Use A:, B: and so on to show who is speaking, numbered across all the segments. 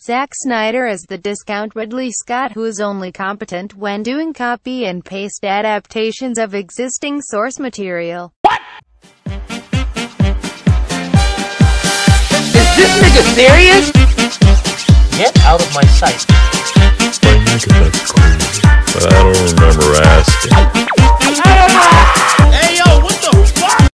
A: Zack Snyder as the discount Ridley Scott who is only competent when doing copy and paste adaptations of existing source material.
B: What? Is this nigga serious? Get out of my sight.
C: I think that's crazy, but I don't remember asking.
D: Hey yo, what the fuck?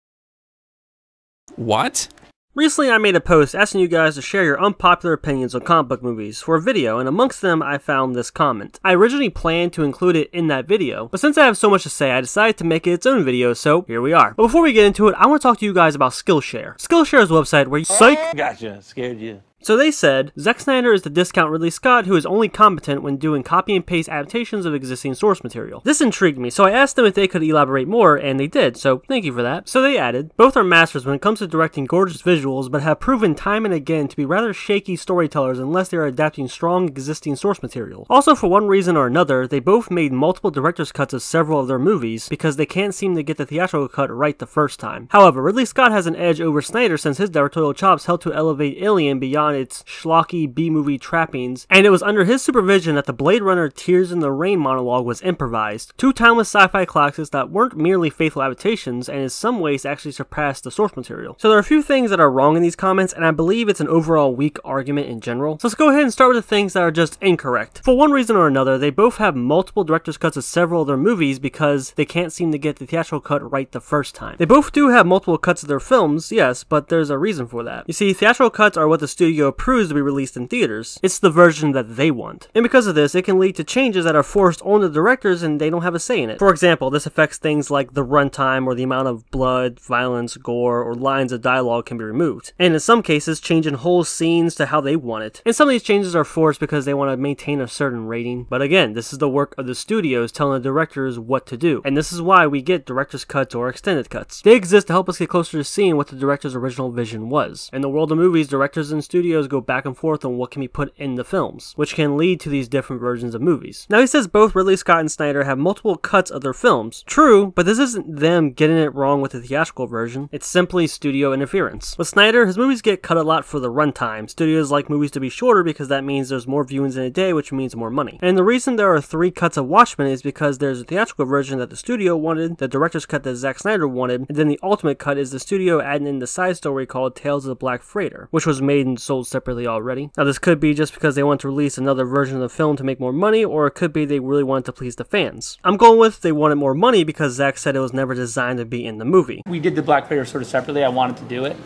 E: What? Recently I made a post asking you guys to share your unpopular opinions on comic book movies for a video, and amongst them I found this comment. I originally planned to include it in that video, but since I have so much to say I decided to make it its own video, so here we are. But before we get into it, I want to talk to you guys about Skillshare. Skillshare is a website where you— Psych!
D: Gotcha, scared you.
E: So they said, Zack Snyder is the discount Ridley Scott who is only competent when doing copy and paste adaptations of existing source material. This intrigued me, so I asked them if they could elaborate more, and they did, so thank you for that. So they added, both are masters when it comes to directing gorgeous visuals, but have proven time and again to be rather shaky storytellers unless they are adapting strong existing source material. Also, for one reason or another, they both made multiple director's cuts of several of their movies because they can't seem to get the theatrical cut right the first time. However, Ridley Scott has an edge over Snyder since his directorial chops helped to elevate Alien beyond its schlocky B-movie trappings, and it was under his supervision that the Blade Runner Tears in the Rain monologue was improvised. Two timeless sci-fi classics that weren't merely faithful adaptations, and in some ways actually surpassed the source material. So there are a few things that are wrong in these comments, and I believe it's an overall weak argument in general. So let's go ahead and start with the things that are just incorrect. For one reason or another, they both have multiple director's cuts of several of their movies because they can't seem to get the theatrical cut right the first time. They both do have multiple cuts of their films, yes, but there's a reason for that. You see, theatrical cuts are what the studio approves to be released in theaters. It's the version that they want. And because of this, it can lead to changes that are forced on the directors and they don't have a say in it. For example, this affects things like the runtime or the amount of blood, violence, gore, or lines of dialogue can be removed. And in some cases, changing whole scenes to how they want it. And some of these changes are forced because they want to maintain a certain rating. But again, this is the work of the studios telling the directors what to do. And this is why we get director's cuts or extended cuts. They exist to help us get closer to seeing what the director's original vision was. In the world of movies, directors and studios go back and forth on what can be put in the films, which can lead to these different versions of movies. Now he says both Ridley Scott and Snyder have multiple cuts of their films. True, but this isn't them getting it wrong with the theatrical version, it's simply studio interference. With Snyder, his movies get cut a lot for the runtime. Studios like movies to be shorter because that means there's more viewings in a day, which means more money. And the reason there are 3 cuts of Watchmen is because there's a theatrical version that the studio wanted, the director's cut that Zack Snyder wanted, and then the ultimate cut is the studio adding in the side story called Tales of the Black Freighter, which was made and sold separately already. Now this could be just because they want to release another version of the film to make more money, or it could be they really wanted to please the fans. I'm going with they wanted more money because Zack said it was never designed to be in the movie.
F: We did the Black Freighter sort of separately. I wanted to do it,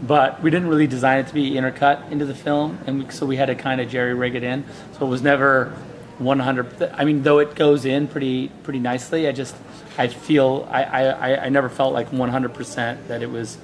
F: but we didn't really design it to be intercut into the film, and so we had to kind of jerry-rig it in. So it was never 100. I mean, though it goes in pretty nicely, I feel I never felt like 100% that it was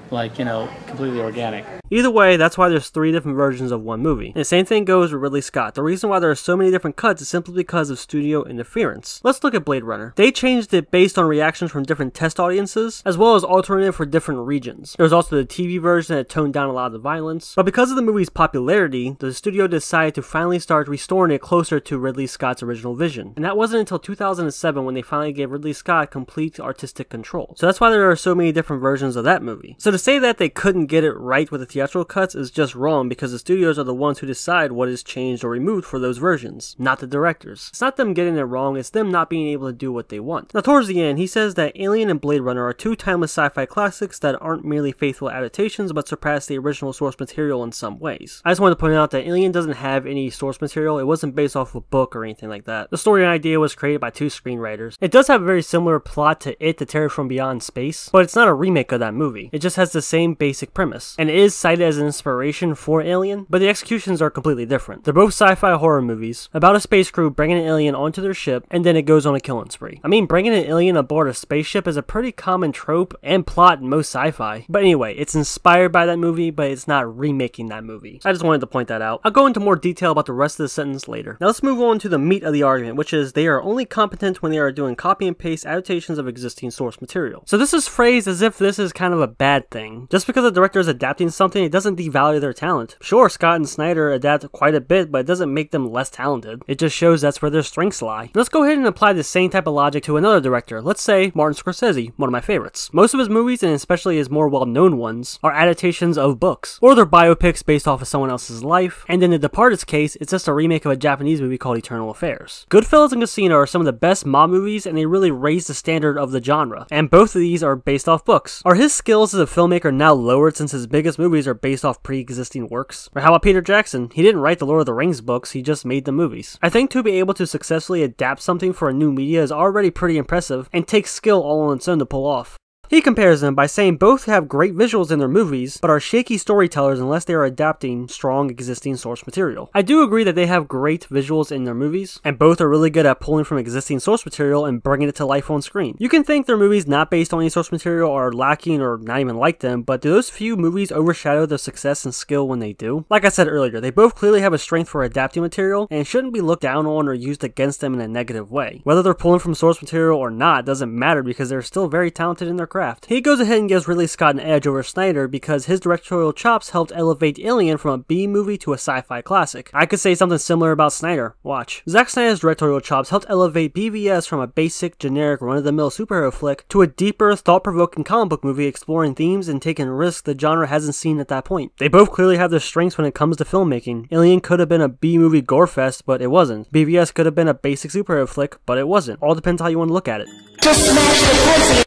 F: like, you know, completely organic.
E: Either way, that's why there's 3 different versions of one movie. And the same thing goes with Ridley Scott. The reason why there are so many different cuts is simply because of studio interference. Let's look at Blade Runner. They changed it based on reactions from different test audiences, as well as altering it for different regions. There was also the TV version that toned down a lot of the violence. But because of the movie's popularity, the studio decided to finally start restoring it closer to Ridley Scott's original vision. And that wasn't until 2007 when they finally gave Ridley Scott complete artistic control. So that's why there are so many different versions of that movie. So to say that they couldn't get it right with the theatrical cuts is just wrong because the studios are the ones who decide what is changed or removed for those versions, not the directors. It's not them getting it wrong, it's them not being able to do what they want. Now towards the end, he says that Alien and Blade Runner are 2 timeless sci-fi classics that aren't merely faithful adaptations but surpass the original source material in some ways. I just wanted to point out that Alien doesn't have any source material. It wasn't based off of a book or anything like that. The story and idea was created by 2 screenwriters. It does have a very similar plot to It, the Terror from Beyond Space, but it's not a remake of that movie. It just has the same basic premise, and it is cited as an inspiration for Alien, but the executions are completely different. They're both sci-fi horror movies about a space crew bringing an alien onto their ship, and then it goes on a killing spree. I mean, bringing an alien aboard a spaceship is a pretty common trope and plot in most sci-fi. But anyway, it's inspired by that movie, but it's not remaking that movie. I just wanted to point that out. I'll go into more detail about the rest of the sentence later. Now let's move on to the meat of the argument, which is they are only competent when they are doing copy and paste adaptations of existing source material. So this is phrased as if this is kind of a bad thing. thing. Just because a director is adapting something, it doesn't devalue their talent. Sure, Scott and Snyder adapt quite a bit, but it doesn't make them less talented. It just shows that's where their strengths lie. Let's go ahead and apply the same type of logic to another director. Let's say Martin Scorsese, one of my favorites. Most of his movies, and especially his more well-known ones, are adaptations of books, or they're biopics based off of someone else's life, and in The Departed's case, it's just a remake of a Japanese movie called Eternal Affairs. Goodfellas and Casino are some of the best mob movies, and they really raise the standard of the genre, and both of these are based off books. Are his skills as a filmmaker now lowered since his biggest movies are based off pre-existing works? Or how about Peter Jackson? He didn't write the Lord of the Rings books, he just made the movies. I think to be able to successfully adapt something for a new media is already pretty impressive, and takes skill all on its own to pull off. He compares them by saying both have great visuals in their movies, but are shaky storytellers unless they are adapting strong existing source material. I do agree that they have great visuals in their movies, and both are really good at pulling from existing source material and bringing it to life on screen. You can think their movies not based on any source material are lacking or not even like them, but do those few movies overshadow their success and skill when they do? Like I said earlier, they both clearly have a strength for adapting material, and shouldn't be looked down on or used against them in a negative way. Whether they're pulling from source material or not doesn't matter because they're still very talented in their craft. He goes ahead and gives Ridley Scott an edge over Snyder because his directorial chops helped elevate Alien from a B movie to a sci-fi classic. I could say something similar about Snyder. Watch. Zack Snyder's directorial chops helped elevate BVS from a basic, generic, run-of-the-mill superhero flick to a deeper, thought-provoking comic book movie exploring themes and taking risks the genre hasn't seen at that point. They both clearly have their strengths when it comes to filmmaking. Alien could have been a B-movie gore fest, but it wasn't. BVS could have been a basic superhero flick, but it wasn't. All depends how you want to look at it.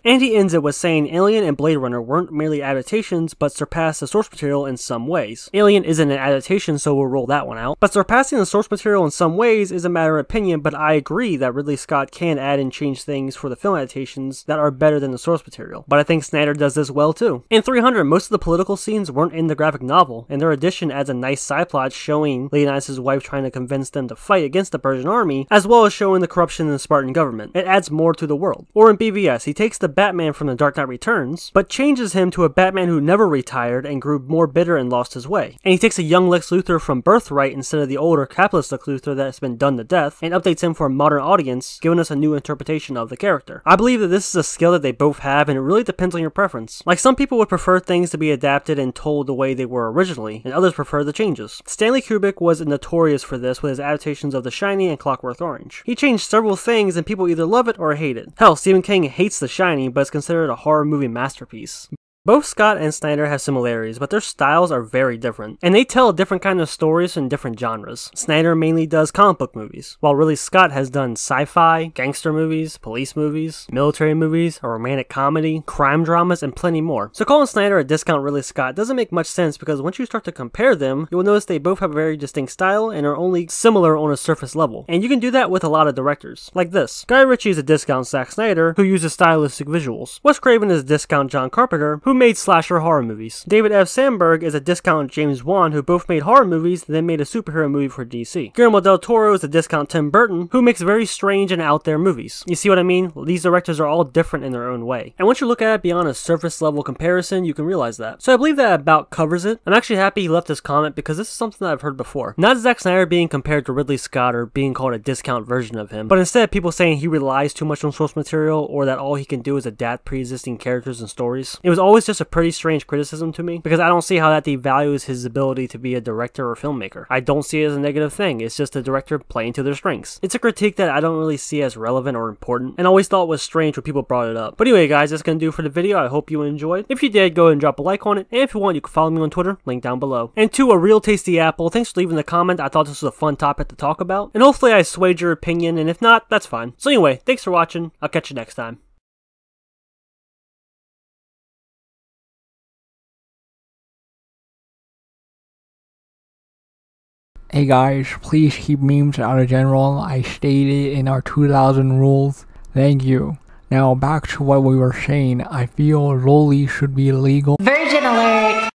E: And he ends it with saying Alien and Blade Runner weren't merely adaptations, but surpassed the source material in some ways. Alien isn't an adaptation, so we'll roll that one out. But surpassing the source material in some ways is a matter of opinion, but I agree that Ridley Scott can add and change things for the film adaptations that are better than the source material. But I think Snyder does this well too. In 300, most of the political scenes weren't in the graphic novel, and their addition adds a nice side plot showing Leonidas' wife trying to convince them to fight against the Persian army, as well as showing the corruption in the Spartan government. It adds more to the world. Or in BVS, he takes the Batman from The Dark Knight Returns, but changes him to a Batman who never retired and grew more bitter and lost his way. And he takes a young Lex Luthor from Birthright instead of the older capitalist Lex Luthor that's been done to death, and updates him for a modern audience, giving us a new interpretation of the character. I believe that this is a skill that they both have, and it really depends on your preference. Like, some people would prefer things to be adapted and told the way they were originally, and others prefer the changes. Stanley Kubrick was notorious for this with his adaptations of The Shining and Clockwork Orange. He changed several things, and people either love it or hate it. Hell, Stephen King hates The Shining, but is considered a horror movie masterpiece. Both Scott and Snyder have similarities, but their styles are very different, and they tell different kind of stories in different genres. Snyder mainly does comic book movies, while Ridley Scott has done sci-fi, gangster movies, police movies, military movies, a romantic comedy, crime dramas, and plenty more. So calling Snyder a discount Ridley Scott doesn't make much sense because once you start to compare them, you'll notice they both have a very distinct style and are only similar on a surface level. And you can do that with a lot of directors, like this. Guy Ritchie is a discount Zack Snyder, who uses stylistic visuals. Wes Craven is a discount John Carpenter, who made slasher horror movies. David F. Sandberg is a discount James Wan, who both made horror movies, then made a superhero movie for DC. Guillermo del Toro is a discount Tim Burton, who makes very strange and out there movies. You see what I mean? These directors are all different in their own way. And once you look at it beyond a surface level comparison, you can realize that. So I believe that about covers it. I'm actually happy he left this comment because this is something that I've heard before. Not Zack Snyder being compared to Ridley Scott or being called a discount version of him, but instead people saying he relies too much on source material or that all he can do is adapt pre-existing characters and stories. It was always just a pretty strange criticism to me because I don't see how that devalues his ability to be a director or filmmaker. I don't see it as a negative thing. It's just a director playing to their strengths. It's a critique that I don't really see as relevant or important, and I always thought it was strange when people brought it up. But anyway guys, that's gonna do for the video. I hope you enjoyed. If you did, go ahead and drop a like on it, and if you want, you can follow me on Twitter, link down below. And to a real tasty apple, thanks for leaving the comment. I thought this was a fun topic to talk about, and hopefully I swayed your opinion, and if not, that's fine. So anyway, thanks for watching. I'll catch you next time.
G: Hey guys, please keep memes out of general. I stated in our 2000 rules. Thank you. Now back to what we were saying. I feel loli should be illegal.
H: Virgin alert!